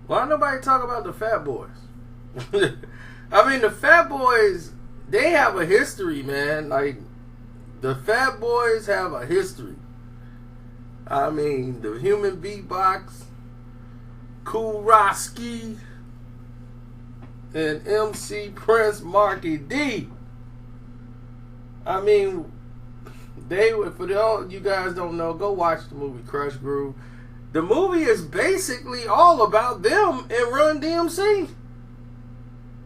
Why nobody talk about the Fat Boys? I mean, the Fat Boys, they have a history, man. Like, the Fat Boys have a history. I mean, the Human Beatbox, Kool Rock-Ski, and MC Prince Marky D. I mean, they were, for all you guys don't know, go watch the movie Krush Groove. The movie is basically all about them and Run DMC.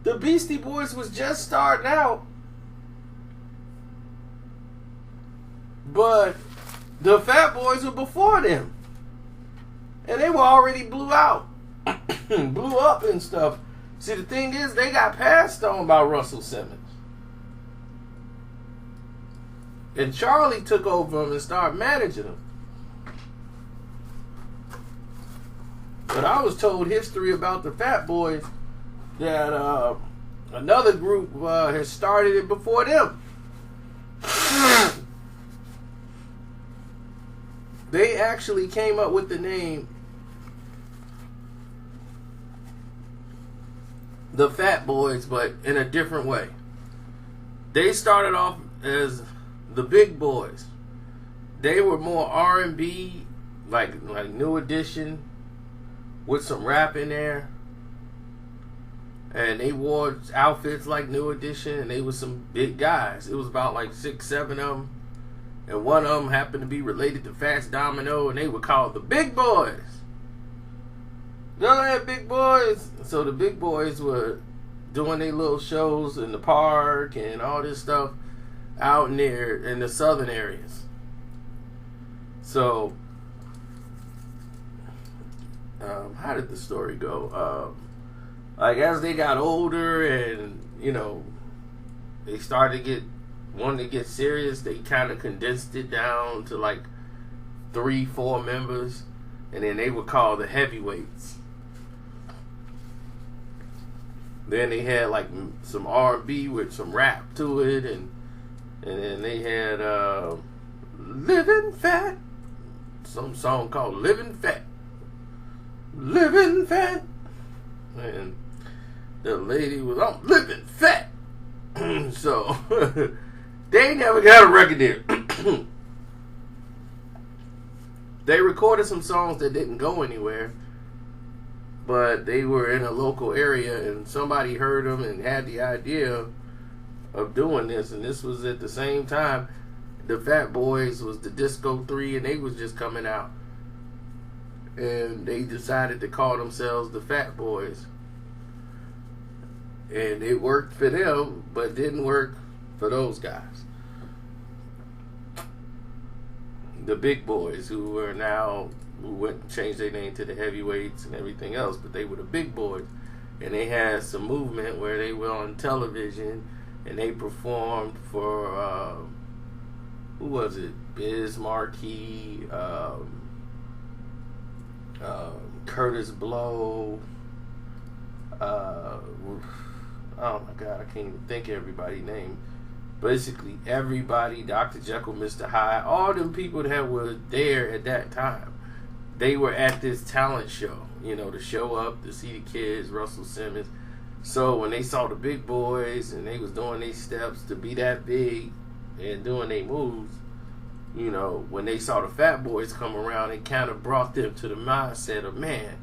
The Beastie Boys was just starting out, but the Fat Boys were before them, and they were already blew out, blew up and stuff. See, the thing is, they got passed on by Russell Simmons, and Charlie took over them and started managing them. But I was told history about the Fat Boys that another group has started it before them. They actually came up with the name the Fat Boys, but in a different way. They started off as the Big Boys. They were more R&B, like New Edition, with some rap in there. And they wore outfits like New Edition, and they were some big guys. It was about like 6, 7 of them. And one of them happened to be related to Fats Domino, and they were called the Big Boys. You know that Big Boys? So the Big Boys were doing their little shows in the park and all this stuff out near in the southern areas. So, how did the story go? Like, as they got older and, you know, they started to wanted to get serious, they kind of condensed it down to like 3, 4 members, and then they were called the Heavyweights. Then they had like some R&B with some rap to it, and then they had Living Fat, some song called Living Fat, Living Fat, and the lady was, I'm living fat. So they never got a record deal. They recorded some songs that didn't go anywhere, but they were in a local area, and somebody heard them and had the idea of doing this. And this was at the same time the Fat Boys was the Disco 3, and they was just coming out, and they decided to call themselves the Fat Boys. And it worked for them, but didn't work for those guys. The Big Boys, who went and changed their name to the Heavyweights and everything else, but they were the Big Boys. And they had some movement where they were on television, and they performed for, who was it? Biz Markie, Curtis Blow, oh my God, I can't even think of everybody's name. Basically, everybody, Dr. Jekyll, Mr. Hyde, all them people that were there at that time, they were at this talent show, you know, to show up, to see the kids, Russell Simmons. So when they saw the Big Boys and they was doing their steps to be that big and doing their moves, you know, when they saw the Fat Boys come around, it kind of brought them to the mindset of, man,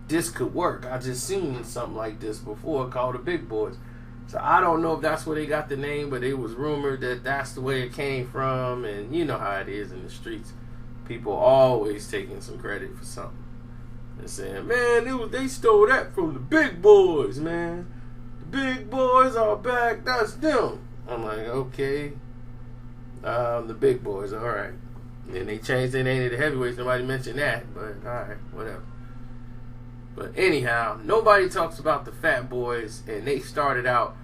this could work. I just seen something like this before called the Big Boys. So I don't know if that's where they got the name, but it was rumored that that's the way it came from. And you know how it is in the streets. People always taking some credit for something and saying, man, they stole that from the Big Boys, man. The Big Boys are back. That's them. I'm like, okay. The Big Boys, all right. And then they changed their name to the Heavyweights. Nobody mentioned that, but all right, whatever. But anyhow, nobody talks about the Fat Boys, and they started out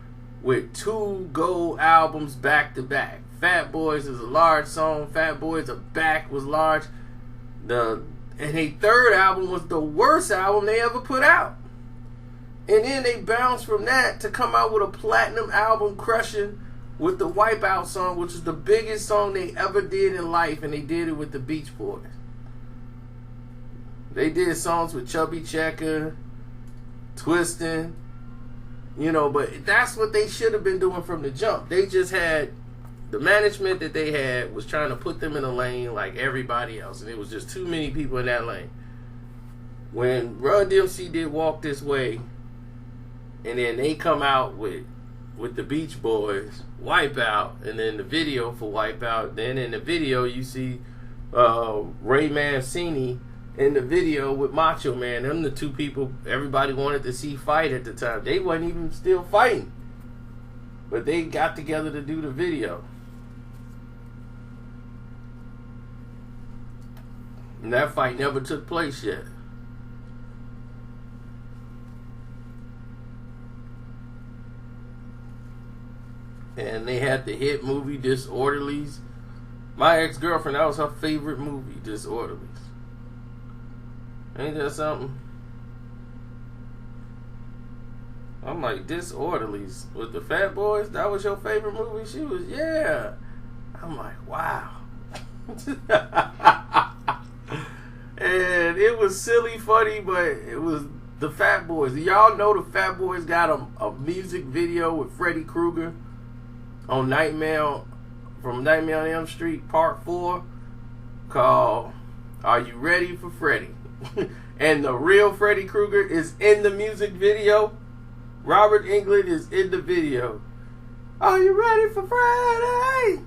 with 2 gold albums back to back. Fat Boys is a large song. Fat Boys Are Back was large. And their third album was the worst album they ever put out. And then they bounced from that to come out with a platinum album, crushing, with the Wipeout song, which is the biggest song they ever did in life, and they did it with the Beach Boys. They did songs with Chubby Checker, twisting, you know. But that's what they should have been doing from the jump. They just had the management that they had was trying to put them in a lane like everybody else, and it was just too many people in that lane. When Run DMC did Walk This Way, and then they come out with the Beach Boys, Wipeout, and then the video for Wipeout. Then in the video you see Ray Mancini in the video with Macho Man. Them the two people everybody wanted to see fight at the time. They wasn't even still fighting, but they got together to do the video. And that fight never took place yet. And they had the hit movie Disorderlies. My ex-girlfriend, that was her favorite movie, Disorderlies. Ain't that something? I'm like, Disorderlies with the Fat Boys? That was your favorite movie? She was, yeah. I'm like, wow. And it was silly, funny, but it was the Fat Boys. Y'all know the Fat Boys got a music video with Freddy Krueger on Nightmare on Elm Street Part 4 called Are You Ready for Freddy? And the real Freddy Krueger is in the music video. Robert Englund is in the video. Are you ready for Freddy?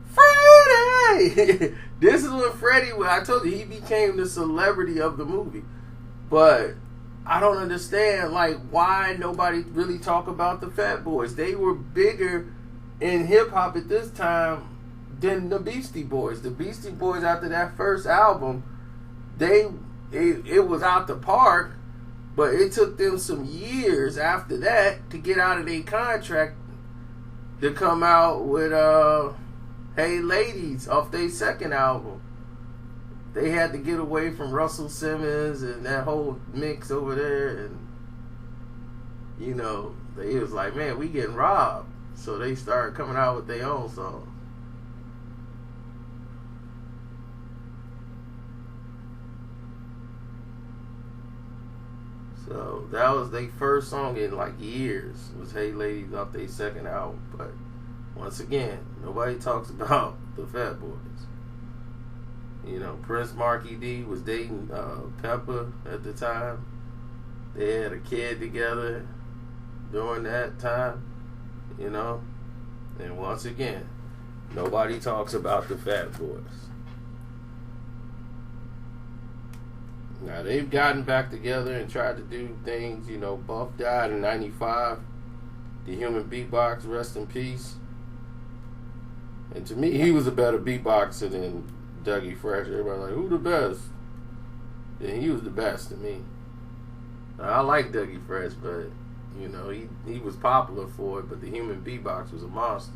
Freddy! This is what Freddy, I told you, he became the celebrity of the movie. But I don't understand, like, why nobody really talk about the Fat Boys. They were bigger in hip-hop at this time than the Beastie Boys. The Beastie Boys, after that first album, it was out the park, but it took them some years after that to get out of their contract to come out with Hey Ladies off their second album. They had to get away from Russell Simmons and that whole mix over there, and you know, they was like, man, we getting robbed. So they started coming out with their own songs. So that was their first song in like years, was Hey Ladies off their second album. But once again, nobody talks about the Fat Boys. You know, Prince Marky D was dating Pepper at the time. They had a kid together during that time, you know. And once again, nobody talks about the Fat Boys. Now, they've gotten back together and tried to do things. You know, Buff died in 95. The Human Beatbox, rest in peace. And to me, he was a better beatboxer than Dougie Fresh. Everybody like, who the best? And he was the best to me. Now, I like Dougie Fresh, but you know, he was popular for it, but the Human Beatbox was a monster.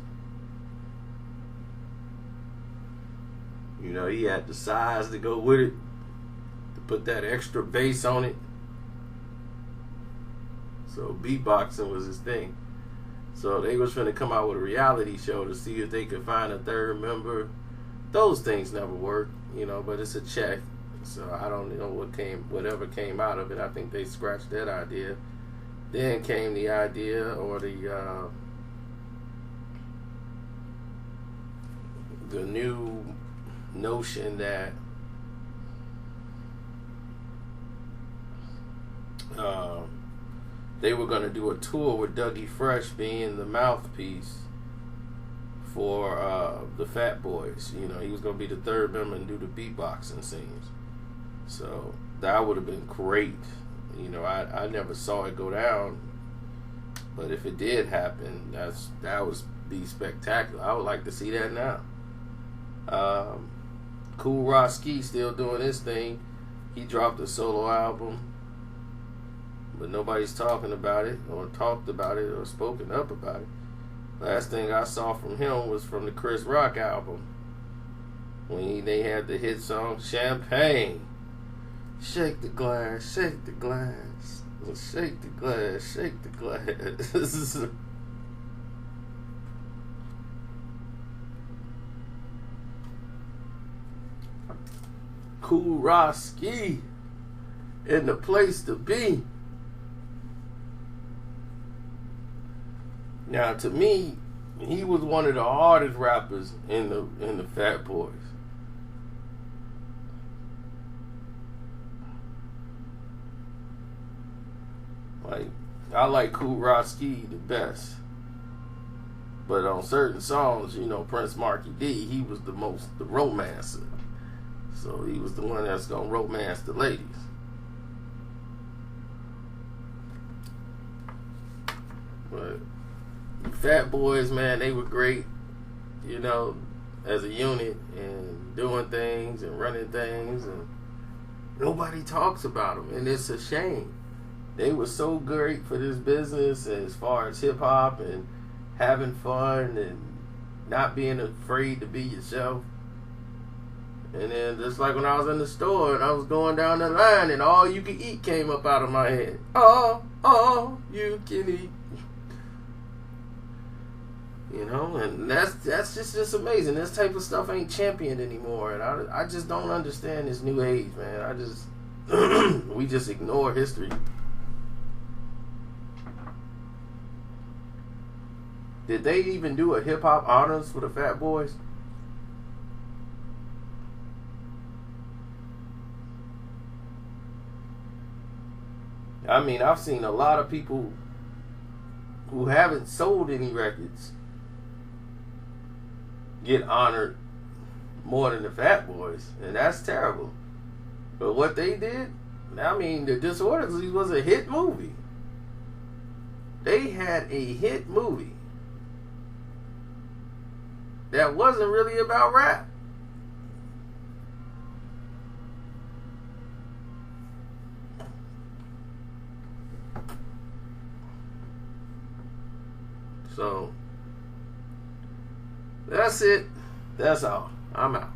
You know, he had the size to go with it, to put that extra bass on it. So beatboxing was his thing. So they was trying to come out with a reality show to see if they could find a third member. Those things never work, you know, but it's a check. So I don't know whatever came out of it. I think they scratched that idea. Then came the idea, or the new notion that they were going to do a tour with Dougie Fresh being the mouthpiece for the Fat Boys. You know, he was going to be the third member and do the beatboxing scenes. So that would have been great. You know, I never saw it go down, but if it did happen, that would be spectacular. I would like to see that now. Kool Rock Ski still doing his thing. He dropped a solo album, but nobody's talking about it, or talked about it, or spoken up about it. Last thing I saw from him was from the Chris Rock album, when they had the hit song Champagne. Shake the glass, shake the glass, shake the glass, shake the glass. Kool Rock Ski in the place to be. Now, to me, he was one of the hardest rappers in the Fat Boys. Like, I like Kool Rock-Ski the best. But on certain songs, you know, Prince Marky D, he was the romancer. So he was the one that's gonna romance the ladies. But the Fat Boys, man, they were great, you know, as a unit and doing things and running things, and nobody talks about them, and it's a shame. They were so great for this business as far as hip hop and having fun and not being afraid to be yourself. And then just like when I was in the store and I was going down the line and All You Can Eat came up out of my head. All you can eat. You know, and that's just amazing. This type of stuff ain't championed anymore, and I just don't understand this new age, man. I just we just ignore history. Did they even do a hip hop honors for the Fat Boys? I mean, I've seen a lot of people who haven't sold any records get honored more than the Fat Boys, and that's terrible. But what they did, I mean, The Disorderlies was a hit movie. They had a hit movie that wasn't really about rap. So that's it. That's all. I'm out.